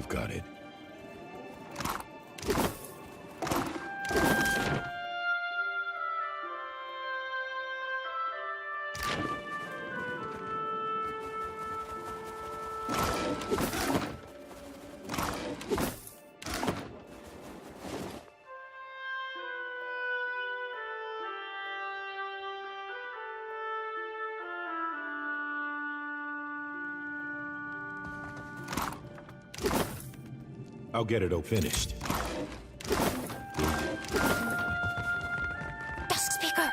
I've got it. I'll get it all finished. Dusk Speaker!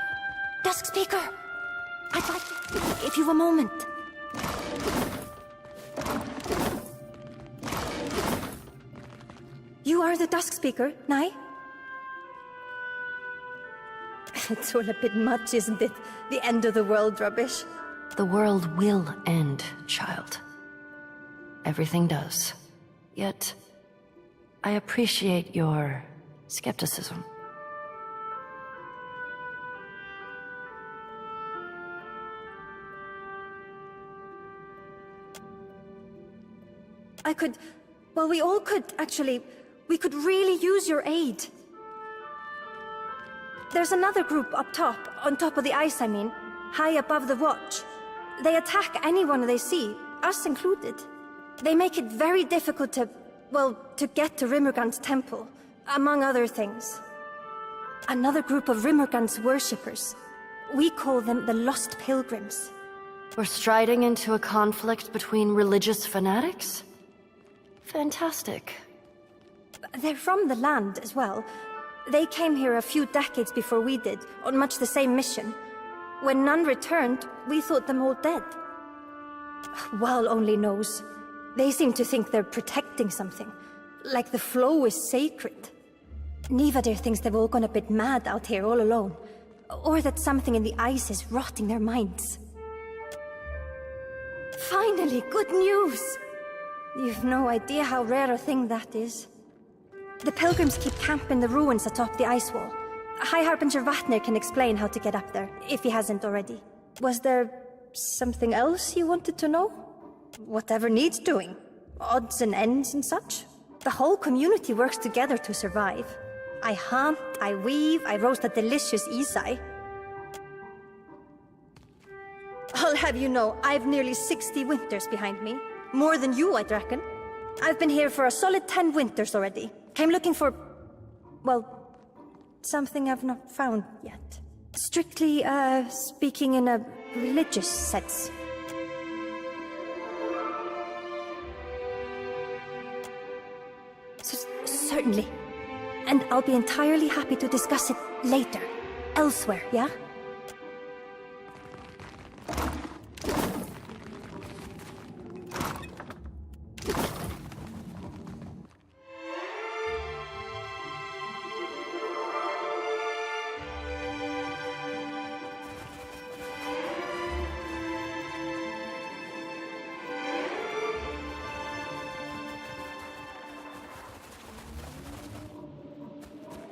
Dusk Speaker! I'd like to... if you've a moment. You are the Dusk Speaker, Nye? It's all a bit much, isn't it? The end of the world rubbish. The world will end, child. Everything does. Yet, I appreciate your skepticism. I could... well, we all could, actually. We could really use your aid. There's another group up top, on top of the ice, I mean. High above the Watch. They attack anyone they see, us included. They make it very difficult to... well, to get to Rimmergund's temple, among other things. Another group of Rimmergund's worshippers. We call them the Lost Pilgrims. We're striding into a conflict between religious fanatics? Fantastic. They're from the land as well. They came here a few decades before we did, on much the same mission. When none returned, we thought them all dead. Wal only knows. They seem to think they're protecting something. Like the flow is sacred. Nivadir thinks they've all gone a bit mad out here all alone. Or that something in the ice is rotting their minds. Finally, good news! You've no idea how rare a thing that is. The pilgrims keep camp in the ruins atop the ice wall. High Harbinger Vatnir can explain how to get up there, if he hasn't already. Was there something else you wanted to know? Whatever needs doing. Odds and ends and such. The whole community works together to survive. I hunt, I weave, I roast a delicious isai. I'll have you know, I've nearly 60 winters behind me. More than you, I'd reckon. I've been here for a solid 10 winters already. Came looking for... well, something I've not found yet. Strictly, speaking in a religious sense. Certainly. And I'll be entirely happy to discuss it later. Elsewhere, yeah?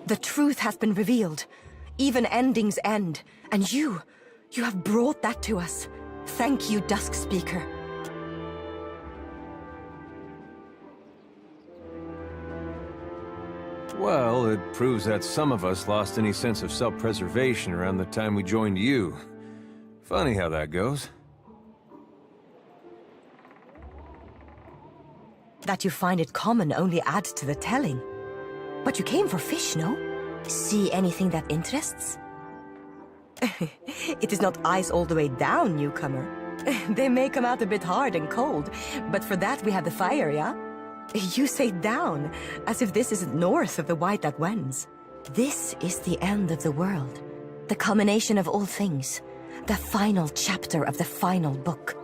The truth has been revealed. Even endings end. And you have brought that to us. Thank you, Dusk Speaker. Well, it proves that some of us lost any sense of self-preservation around the time we joined you. Funny how that goes. That you find it common only adds to the telling. But you came for fish, no? See anything that interests? It is not ice all the way down, newcomer. They may come out a bit hard and cold, but for that we have the fire, yeah? You say down, as if this isn't north of the White that wends. This is the end of the world. The culmination of all things. The final chapter of the final book.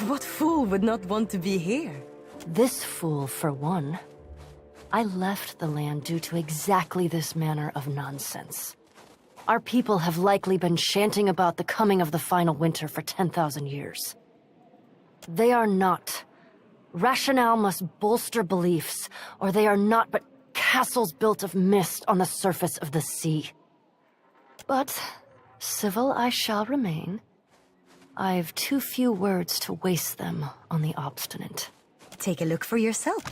What fool would not want to be here? This fool, for one. I left the land due to exactly this manner of nonsense. Our people have likely been chanting about the coming of the final winter for 10,000 years. They are not. Rationale must bolster beliefs, or they are not but castles built of mist on the surface of the sea. But civil I shall remain. I've too few words to waste them on the obstinate. Take a look for yourself.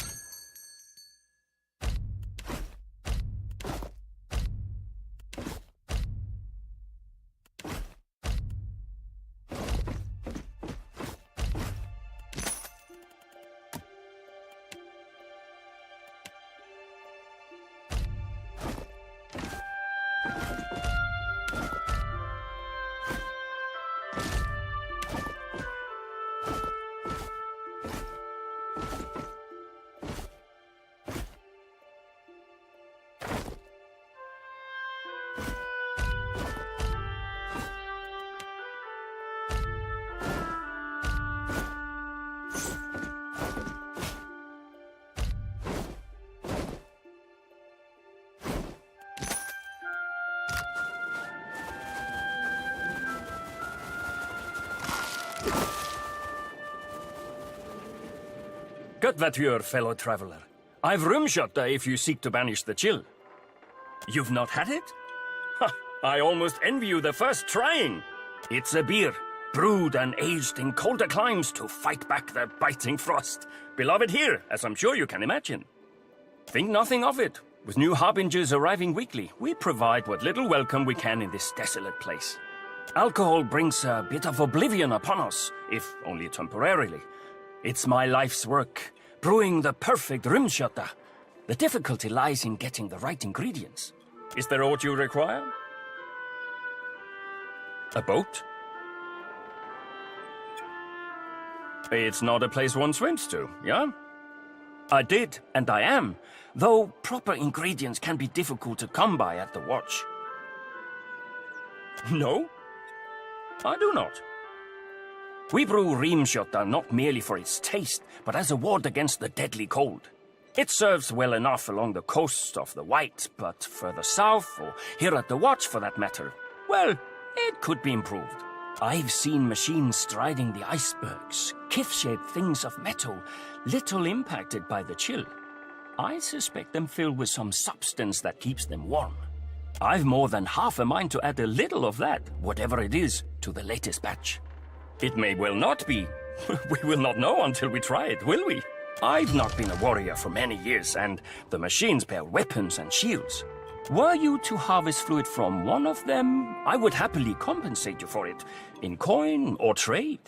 Rödvatjör, fellow traveler. I've Rumskötta if you seek to banish the chill. You've not had it? Ha, I almost envy you the first trying. It's a beer, brewed and aged in colder climes to fight back the biting frost. Beloved here, as I'm sure you can imagine. Think nothing of it. With new harbingers arriving weekly, we provide what little welcome we can in this desolate place. Alcohol brings a bit of oblivion upon us, if only temporarily. It's my life's work, brewing the perfect Rumskötta. The difficulty lies in getting the right ingredients. Is there aught you require? A boat? It's not a place one swims to, yeah? I did, and I am, though proper ingredients can be difficult to come by at the watch. No? I do not. We brew Rimskötta not merely for its taste, but as a ward against the deadly cold. It serves well enough along the coast of the White, but further south, or here at the Watch for that matter, well, it could be improved. I've seen machines striding the icebergs, kif-shaped things of metal, little impacted by the chill. I suspect them filled with some substance that keeps them warm. I've more than half a mind to add a little of that, whatever it is, to the latest batch. It may well not be. We will not know until we try it, will we? I've not been a warrior for many years, and the machines bear weapons and shields. Were you to harvest fluid from one of them, I would happily compensate you for it, in coin or trade.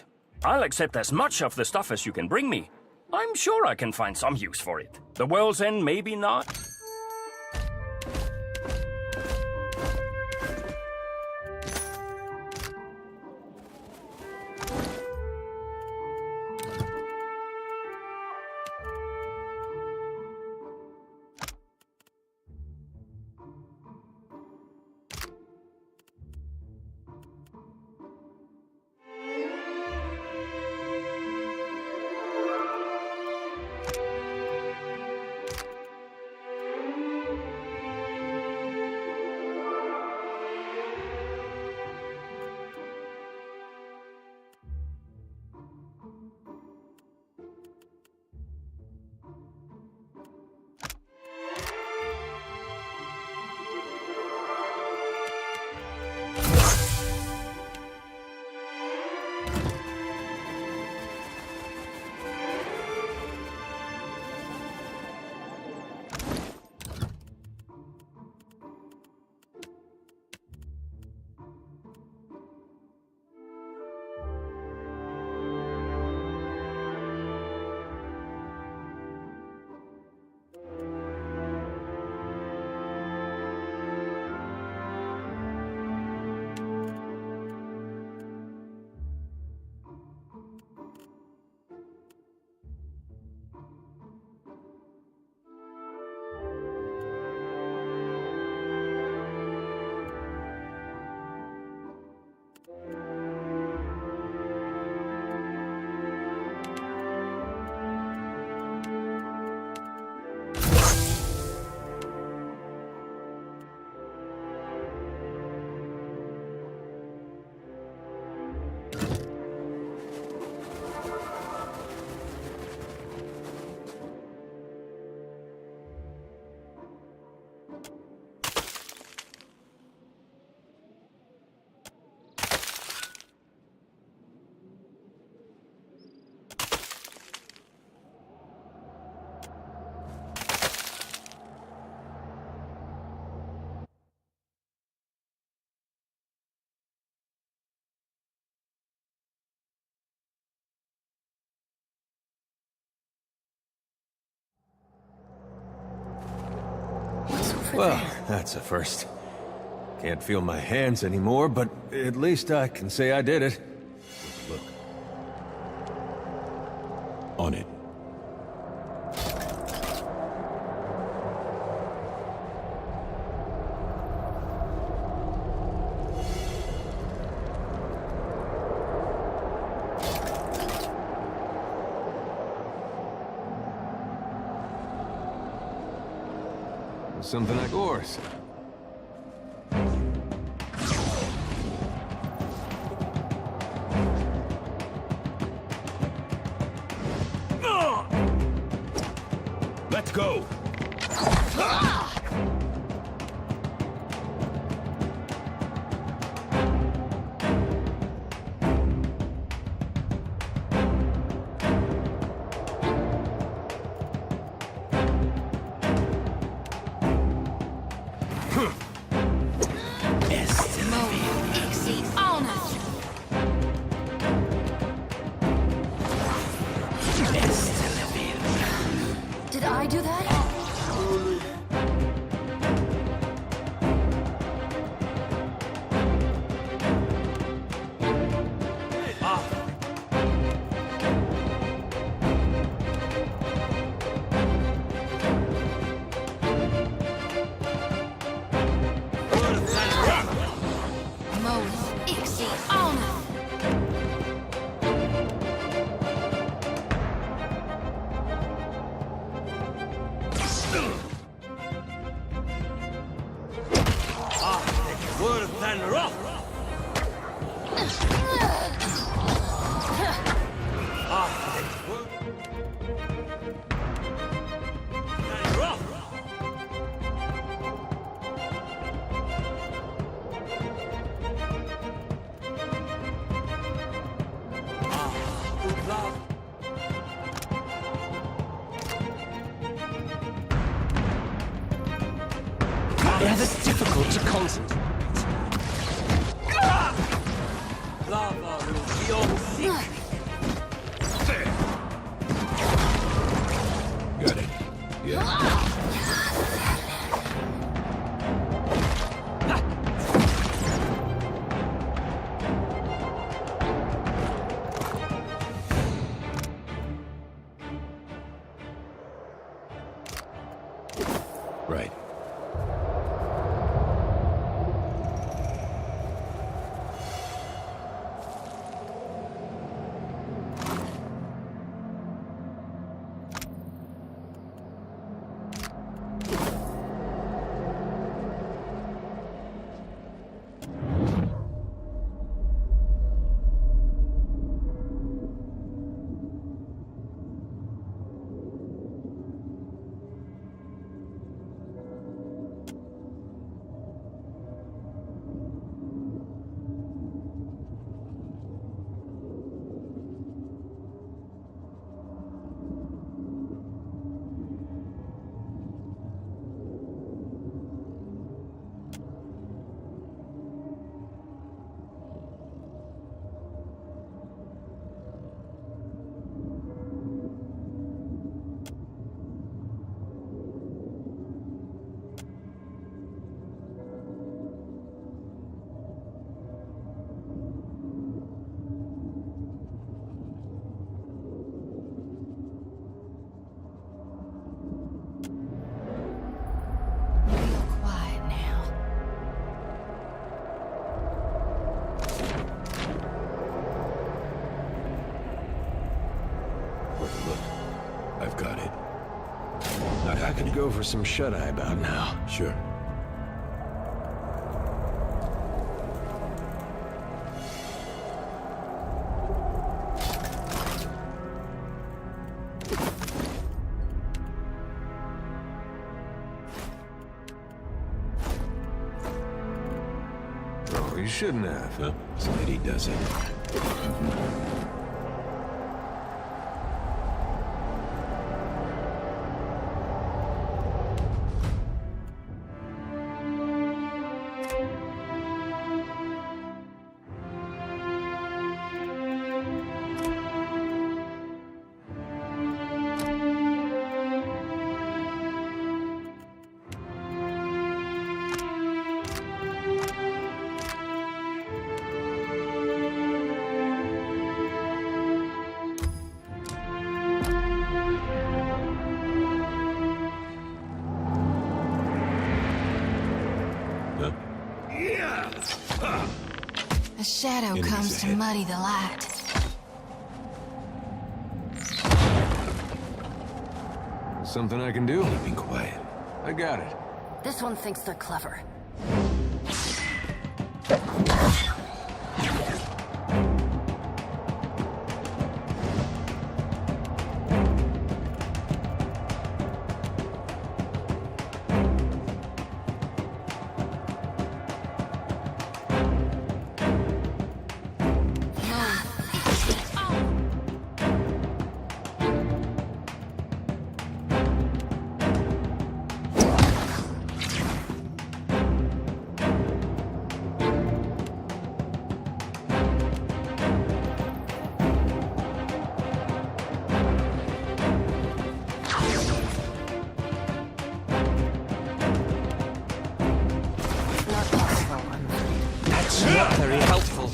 I'll accept as much of the stuff as you can bring me. I'm sure I can find some use for it. The world's end, maybe not. Well, that's a first. Can't feel my hands anymore, but at least I can say I did it. Look. On it. Something like oars. Let's go! Did I do that? Yeah, it's difficult to concentrate. Lava will be all sick. Got it. Yeah. Right. I've got it. Not I could go for some shut-eye about now. Sure. Oh, you shouldn't have. Huh? Smitty does it. A shadow Enemies comes to ahead. muddy the light. Something I can do? Keeping quiet. I got it. This one thinks they're clever. Not very helpful.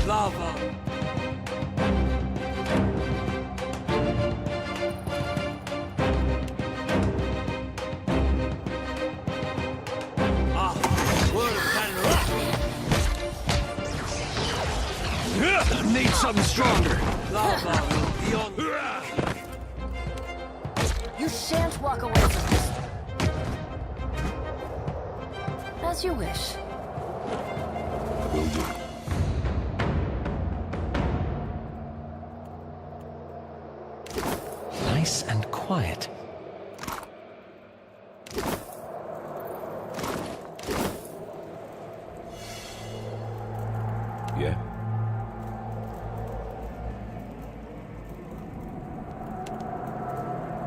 Lava. Ah, word and rock. Need something stronger. Lava will be on. You shan't walk away from this. As you wish. Will do. Nice and quiet. Yeah?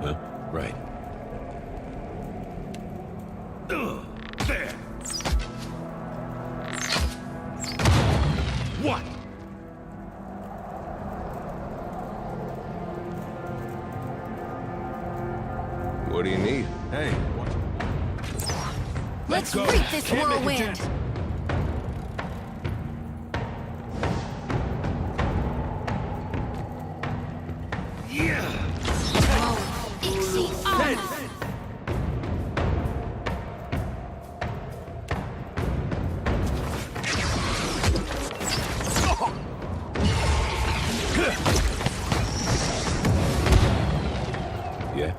Huh? Right. There! What? What do you need? Hey, what? Let's go. reap this Can't make a whirlwind. dent. Easy armor. Yeah?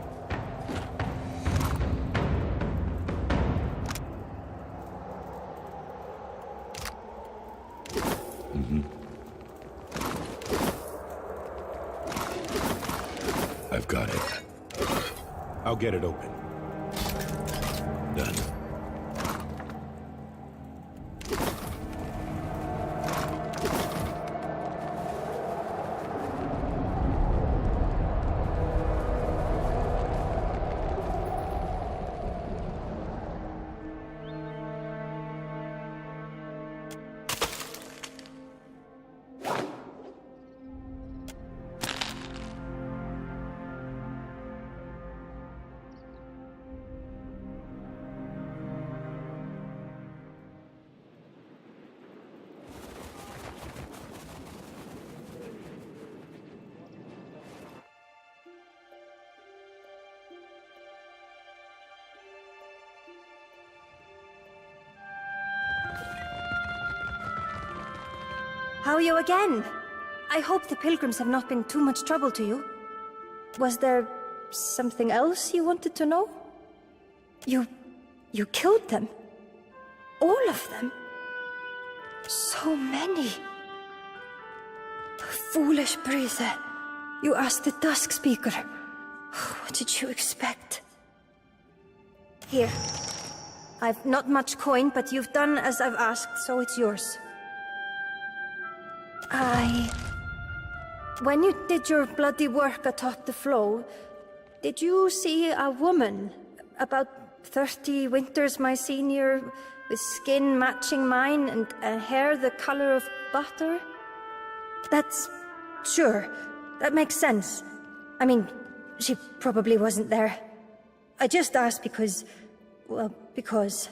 I've got it. I'll get it open. Done. How are you again? I hope the pilgrims have not been too much trouble to you. Was there something else you wanted to know? You killed them? All of them? So many. Foolish Breeze. You asked the Dusk Speaker. What did you expect? Here. I've not much coin, but you've done as I've asked, so it's yours. When you did your bloody work atop the flow, did you see a woman, about 30 winters my senior, with skin matching mine and hair the color of butter? That's... sure, that makes sense. I mean, she probably wasn't there. I just asked because... well, because...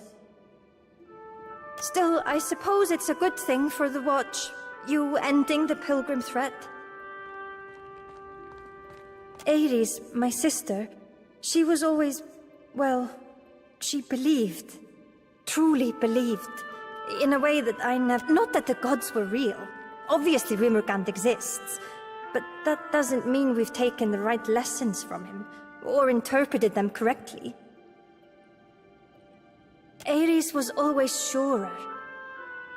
Still, I suppose it's a good thing for the Watch, you ending the Pilgrim threat. Ares, my sister, she was always... well, she believed. Truly believed. In a way that I never... Not that the gods were real. Obviously Rimurgand exists. But that doesn't mean we've taken the right lessons from him, or interpreted them correctly. Ares was always surer.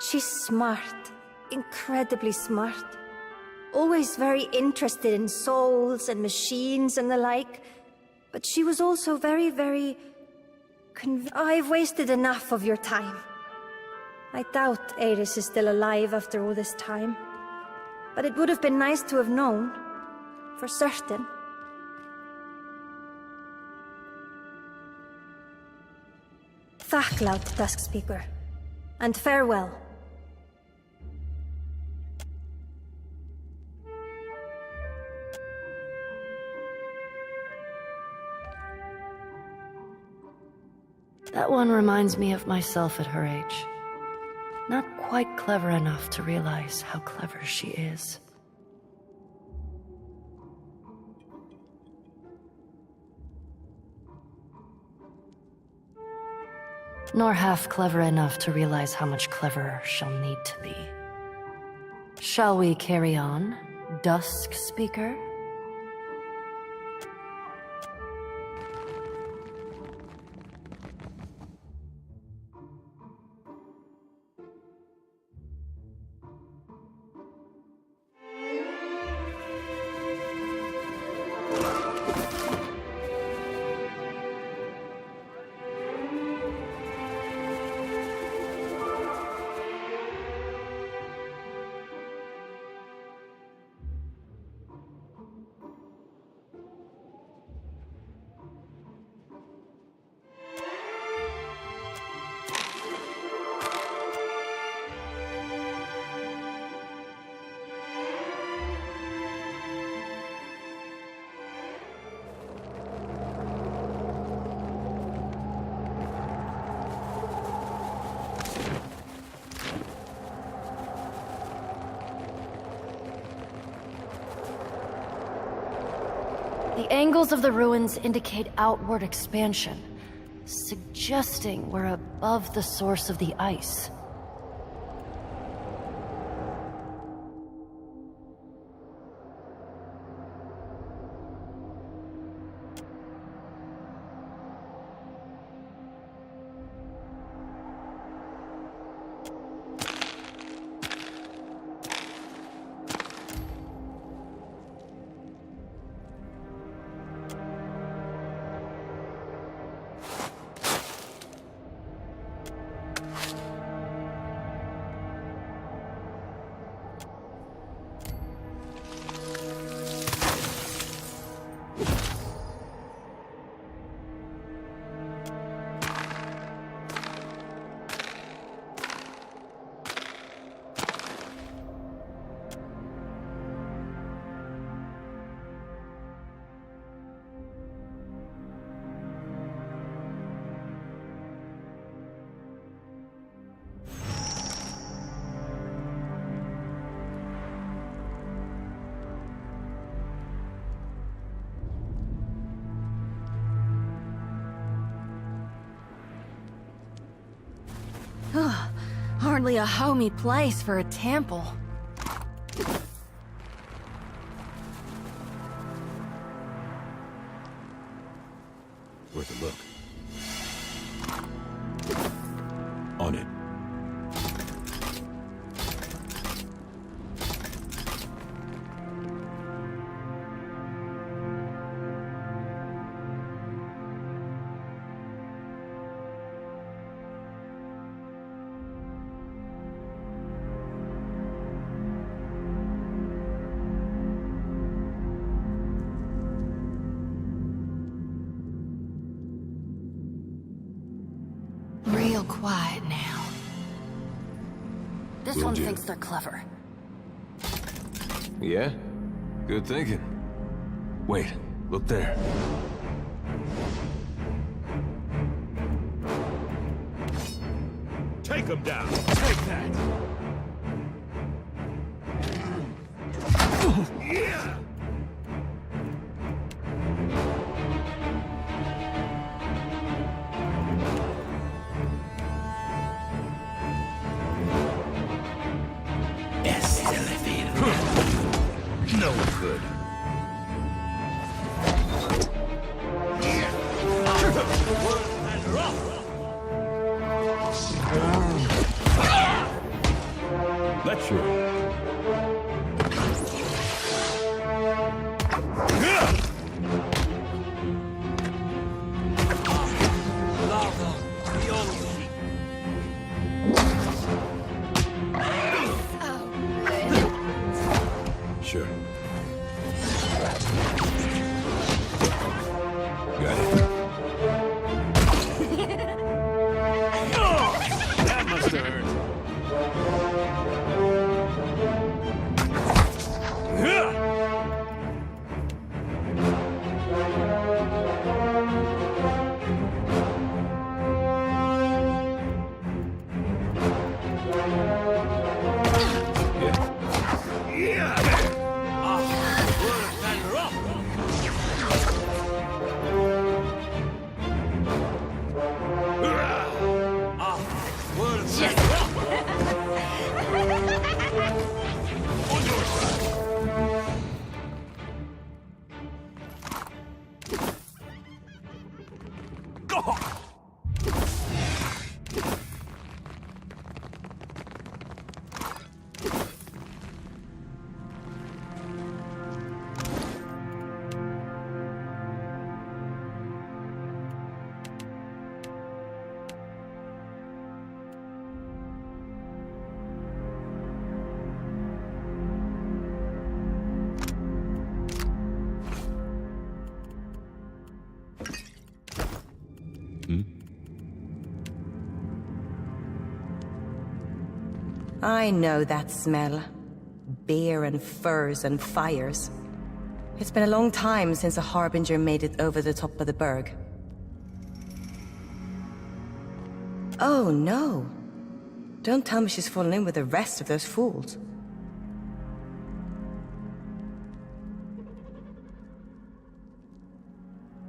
She's smart. Incredibly smart. Always very interested in souls and machines and the like. But she was also very, very... I've wasted enough of your time. I doubt Ares is still alive after all this time. But it would have been nice to have known. For certain. Thacklaut, Dusk Speaker. And farewell. That one reminds me of myself at her age. Not quite clever enough to realize how clever she is. Nor half clever enough to realize how much cleverer she'll need to be. Shall we carry on, Dusk Speaker? The angles of the ruins indicate outward expansion, suggesting we're above the source of the ice. Hardly a homey place for a temple. Worth a look. On it. Real quiet now. This Will one do. thinks they're clever. Yeah? Good thinking. Wait, look there. Take him down. Take that. Yeah. No good. Let's shoot. I know that smell. Beer and furs and fires. It's been a long time since a Harbinger made it over the top of the berg. Oh, no. Don't tell me she's fallen in with the rest of those fools.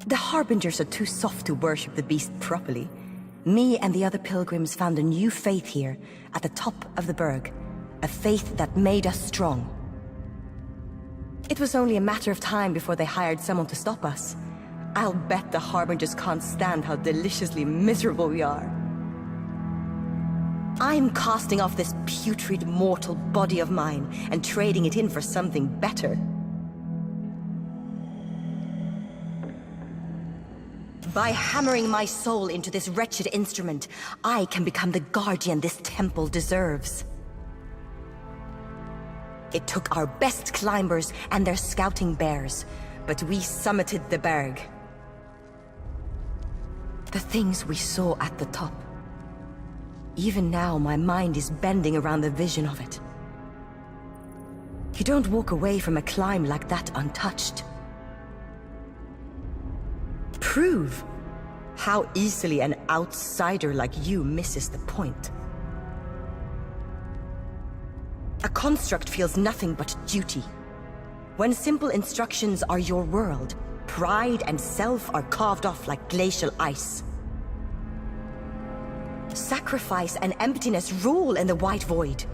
The Harbingers are too soft to worship the beast properly. Me and the other pilgrims found a new faith here, at the top of the berg. A faith that made us strong. It was only a matter of time before they hired someone to stop us. I'll bet the Harbingers can't stand how deliciously miserable we are. I'm casting off this putrid mortal body of mine and trading it in for something better. By hammering my soul into this wretched instrument, I can become the guardian this temple deserves. It took our best climbers and their scouting bears, but we summited the berg. The things we saw at the top. Even now, my mind is bending around the vision of it. You don't walk away from a climb like that untouched. Prove how easily an outsider like you misses the point. A construct feels nothing but duty. When simple instructions are your world, pride and self are carved off like glacial ice. Sacrifice and emptiness rule in the White Void.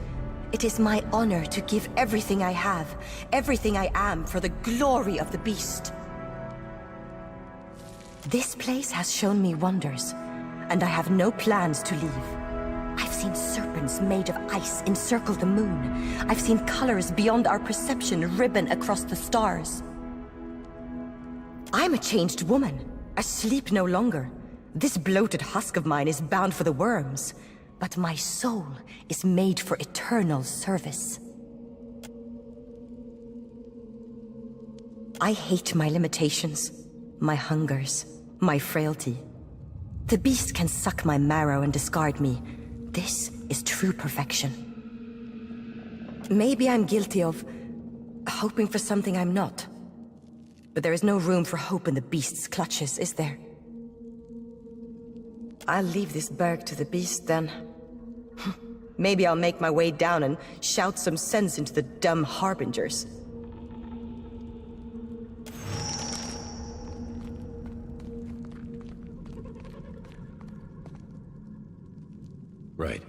It is my honor to give everything I have, everything I am, for the glory of the beast. This place has shown me wonders, and I have no plans to leave. I've seen serpents made of ice encircle the moon. I've seen colors beyond our perception ribbon across the stars. I'm a changed woman, asleep no longer. This bloated husk of mine is bound for the worms, but my soul is made for eternal service. I hate my limitations, my hungers, my frailty. The beast can suck my marrow and discard me. This is true perfection. Maybe I'm guilty of hoping for something I'm not. But there is no room for hope in the beast's clutches, is there? I'll leave this berg to the beast, then. Maybe I'll make my way down and shout some sense into the dumb Harbingers. Right.